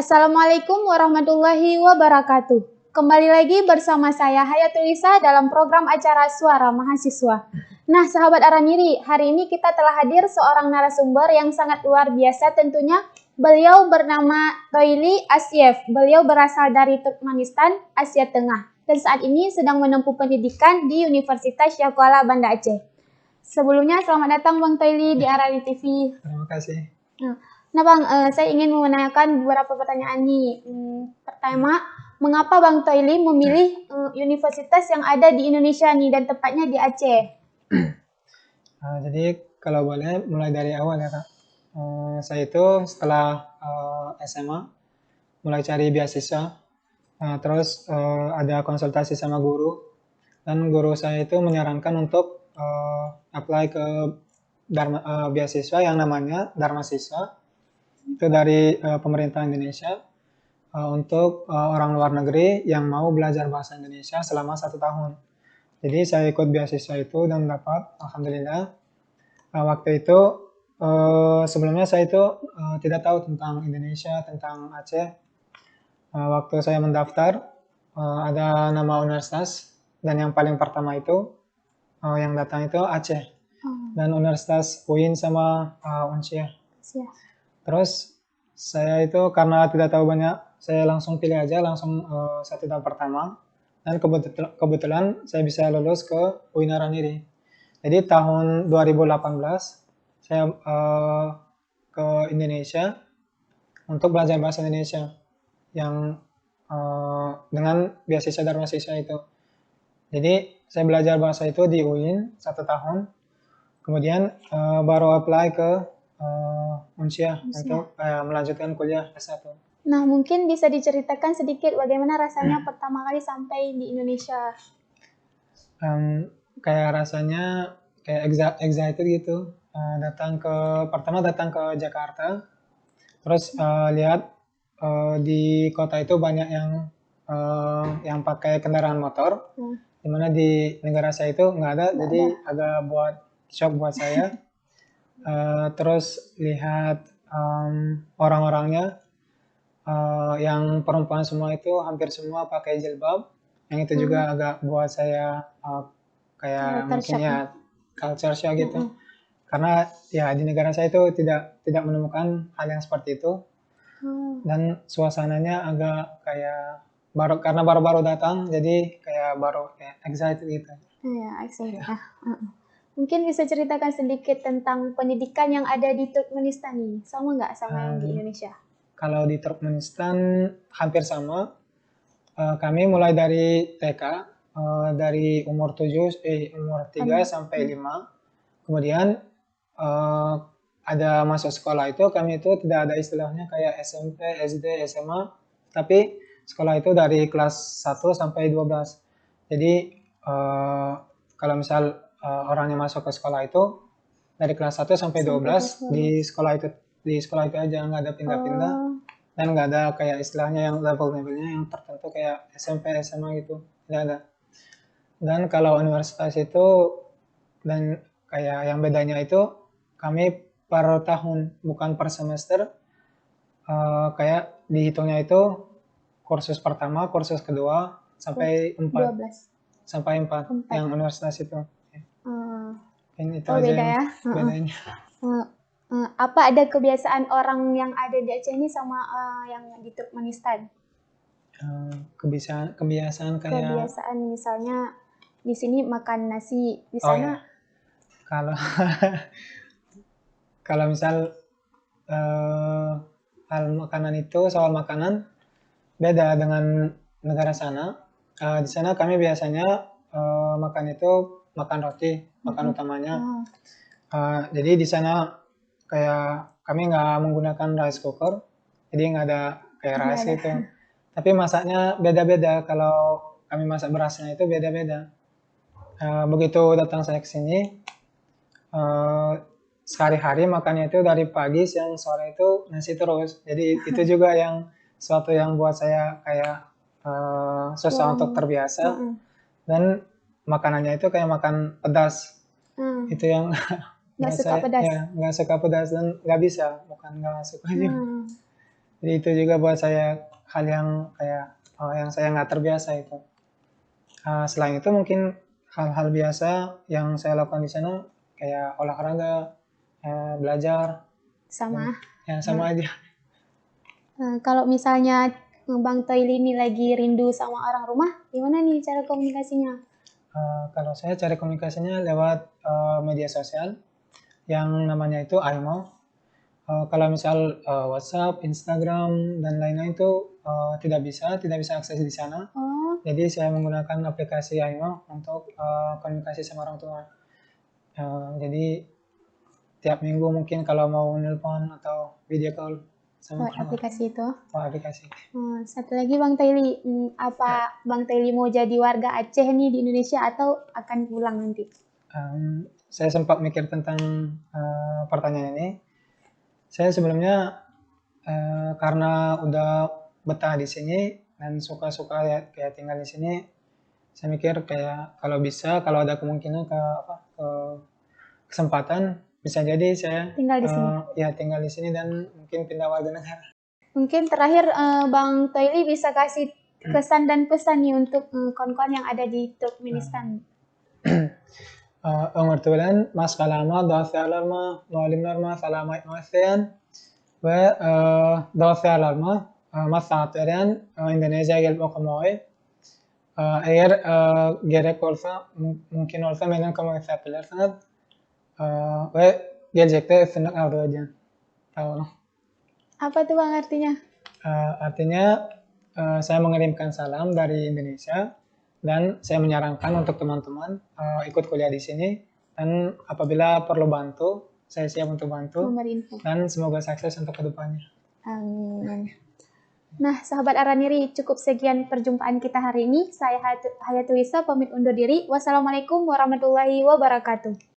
Assalamualaikum warahmatullahi wabarakatuh. Kembali lagi bersama saya Hayatulisa dalam program acara Suara Mahasiswa. Nah, sahabat Araniri, hari ini kita telah hadir seorang narasumber yang sangat luar biasa tentunya. Beliau bernama Toili Asyef. Beliau berasal dari Turkmenistan, Asia Tengah, dan saat ini sedang menempuh pendidikan di Universitas Syakuala Banda Aceh. Sebelumnya, selamat datang Bang Toili di Araniri TV. Terima kasih. Nah Bang, saya ingin menanyakan beberapa pertanyaan nih. Pertama, mengapa Bang Toili memilih universitas yang ada di Indonesia nih dan tepatnya di Aceh? Jadi kalau boleh mulai dari awal ya Kak. Saya itu setelah SMA mulai cari beasiswa, terus ada konsultasi sama guru, dan guru saya itu menyarankan untuk apply ke beasiswa yang namanya Dharma Siswa. Itu dari pemerintah Indonesia untuk orang luar negeri yang mau belajar bahasa Indonesia selama 1 tahun. Jadi saya ikut beasiswa itu dan dapat, alhamdulillah. Waktu itu sebelumnya saya itu tidak tahu tentang Indonesia, tentang Aceh. Waktu saya mendaftar ada nama universitas, dan yang paling pertama itu yang datang itu Aceh, dan Universitas UIN sama Unsyah. Terus saya itu karena tidak tahu banyak, saya langsung pilih aja langsung 1 tahun pertama, dan kebetulan saya bisa lulus ke UIN Araniri. Jadi tahun 2018 saya ke Indonesia untuk belajar bahasa Indonesia yang dengan beasiswa Dharma Siswa itu. Jadi saya belajar bahasa itu di UIN 1 tahun, kemudian baru apply ke Unsyah untuk melanjutkan kuliah S1. Nah, mungkin bisa diceritakan sedikit bagaimana rasanya pertama kali sampai di Indonesia? Kayak rasanya kayak excited gitu. Pertama datang ke Jakarta, terus lihat di kota itu banyak yang pakai kendaraan motor, dimana di negara saya itu nggak ada, jadi agak buat shock buat saya. Terus lihat orang-orangnya, yang perempuan semua itu hampir semua pakai jilbab, yang itu juga agak buat saya kayak mungkin ya culture shock gitu. Karena ya di negara saya itu tidak menemukan hal yang seperti itu. Dan suasananya agak kayak karena baru-baru datang, jadi kayak baru excited gitu. Iya, excited. Mungkin bisa ceritakan sedikit tentang pendidikan yang ada di Turkmenistan nih, sama nggak sama yang di Indonesia? Kalau di Turkmenistan hampir sama. Kami mulai dari TK, dari umur 3 sampai 5. Kemudian ada masuk sekolah itu, kami itu tidak ada istilahnya kayak SMP, SD, SMA, tapi sekolah itu dari kelas 1 sampai 12. Jadi kalau misal orangnya masuk ke sekolah itu dari kelas 1 sampai 12 di sekolah itu aja, nggak ada pindah-pindah. Dan nggak ada kayak istilahnya yang level-levelnya yang tertentu kayak SMP, SMA gitu, tidak ada. Dan kalau universitas itu, dan kayak yang bedanya itu kami per tahun bukan per semester, kayak dihitungnya itu kursus pertama, kursus kedua sampai 4 sampai 4 yang universitas itu. Ini itu aja beda yang ya? bedanya. Apa ada kebiasaan orang yang ada di Aceh ini sama yang di Turkmenistan? Kebiasaan kayak Kebiasaan misalnya di sini makan nasi, di sana kalau misal hal makanan itu, soal makanan beda dengan negara sana. Di sana kami biasanya makan itu makan roti, makan utamanya. Jadi di sana kayak kami nggak menggunakan rice cooker, jadi nggak ada kayak rice gitu. Tapi masaknya beda-beda. Kalau kami masak berasnya itu beda-beda. Begitu datang saya ke sini, sehari-hari makannya itu dari pagi, siang, sore itu nasi terus. Jadi itu juga yang suatu yang buat saya kayak susah untuk terbiasa. Dan makanannya itu kayak makan pedas. Itu yang nggak suka pedas. Ya, nggak suka pedas dan nggak bisa, bukan nggak suka aja. Jadi itu juga buat saya hal yang kayak yang saya nggak terbiasa itu. Selain itu mungkin hal-hal biasa yang saya lakukan di sana kayak olahraga, belajar, Sama. ya sama aja. Kalau misalnya Bang Toili ini lagi rindu sama orang rumah, gimana nih cara komunikasinya? Kalau saya cari komunikasinya lewat media sosial yang namanya itu Aimo. Kalau misal WhatsApp, Instagram, dan lain-lain itu tidak bisa akses di sana. Oh, Jadi saya menggunakan aplikasi Aimo untuk komunikasi sama orang tua. Jadi tiap minggu mungkin kalau mau nelpon atau video call sama lewat aplikasi itu. aplikasi. Satu lagi Bang Toili, apa Bang Toili mau jadi warga Aceh nih di Indonesia atau akan pulang nanti? Saya sempat mikir tentang pertanyaan ini. Saya sebelumnya karena udah betah di sini dan suka-suka ya, kayak tinggal di sini, saya mikir kayak kalau bisa, kalau ada kemungkinan ke kesempatan, bisa jadi saya Tinggal di sini. ya tinggal di sini dan mungkin pindah warga negara. Mungkin terakhir Bang Toili bisa kasih kesan dan pesan nih untuk kawan-kawan yang ada di Turkmenistan. Ömürtülen maşgalama, dosyalarma, muallimlarma salamat etmesiyen ve dosyalarma maslahat veren Indonezya'ya gelip okumayı. Eğer gerek olsa, mümkün olsa beni komunik yapabilirsiniz. Ve gelecekte üstünlük arzu edeceğim. Tahu. Apa tuh Bang artinya? Artinya saya mengirimkan salam dari Indonesia dan saya menyarankan untuk teman-teman ikut kuliah di sini dan apabila perlu bantu, saya siap untuk bantu Memberi info. dan semoga sukses untuk kedepannya. Amin. Nah, sahabat Araniri, cukup sekian perjumpaan kita hari ini. Saya Hayatulisa pamit undur diri. Wassalamualaikum warahmatullahi wabarakatuh.